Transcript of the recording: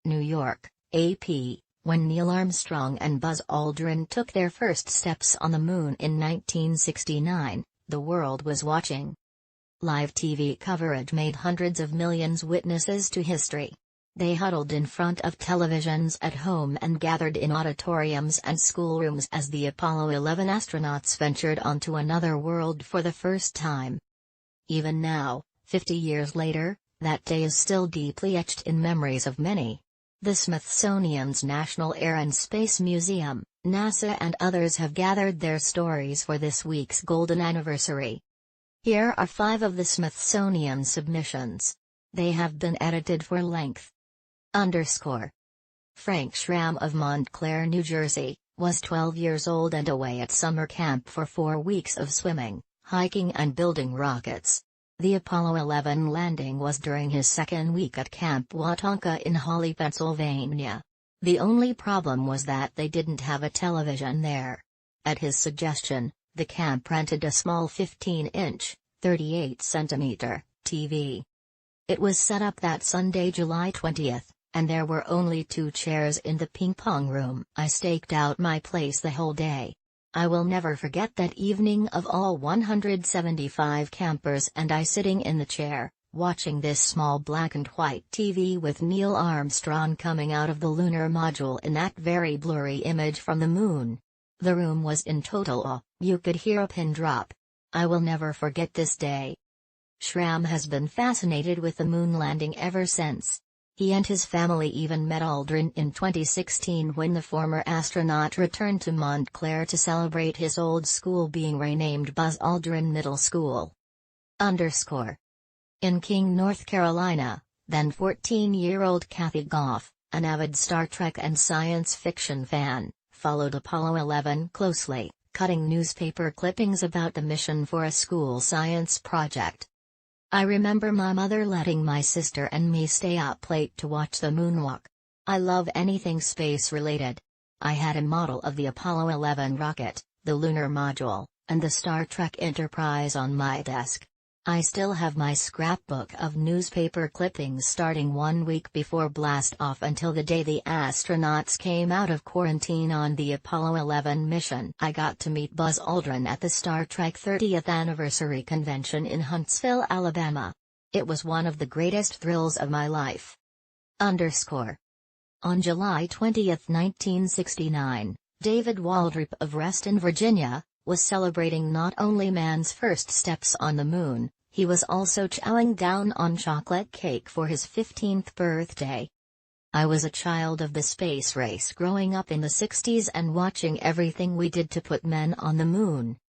New York, AP. When Neil Armstrong and Buzz Aldrin took their first steps on the moon in 1969, the world was watching. Live TV coverage made hundreds of millions witnesses to history. They huddled in front of televisions at home and gathered in auditoriums and schoolrooms as the Apollo 11 astronauts ventured onto another world for the first time. Even now, 50 years later, that day is still deeply etched in memories of many. The Smithsonian's National Air and Space Museum, NASA and others have gathered their stories for this week's golden anniversary. Here are 5 of the Smithsonian submissions. They have been edited for length. Frank Schramm of Montclair, New Jersey, was 12 years old and away at summer camp for 4 weeks of swimming, hiking and building rockets. The Apollo 11 landing was during his second week at Camp Watonka in Holly, Pennsylvania. The only problem was that they didn't have a television there. At his suggestion, the camp rented a small 15-inch, 38-centimeter, TV. It was set up that Sunday, July 20th, and there were only 2 chairs in the ping-pong room. I staked out my place the whole day. I will never forget that evening of all 175 campers and I sitting in the chair, watching this small black and white TV with Neil Armstrong coming out of the lunar module in that very blurry image from the moon. The room was in total awe, you could hear a pin drop. I will never forget this day. Schramm has been fascinated with the moon landing ever since. He and his family even met Aldrin in 2016 when the former astronaut returned to Montclair to celebrate his old school being renamed Buzz Aldrin Middle School. In King, North Carolina, then 14-year-old Kathy Goff, an avid Star Trek and science fiction fan, followed Apollo 11 closely, cutting newspaper clippings about the mission for a school science project. I remember my mother letting my sister and me stay up late to watch the moonwalk. I love anything space-related. I had a model of the Apollo 11 rocket, the lunar module, and the Star Trek Enterprise on my desk. I still have my scrapbook of newspaper clippings starting 1 week before blast-off until the day the astronauts came out of quarantine on the Apollo 11 mission. I got to meet Buzz Aldrin at the Star Trek 30th Anniversary Convention in Huntsville, Alabama. It was one of the greatest thrills of my life. On July 20, 1969, David Waldrop of Reston, Virginia, was celebrating not only man's first steps on the moon, he was also chowing down on chocolate cake for his 15th birthday. I was a child of the space race growing up in the 60s and watching everything we did to put men on the moon.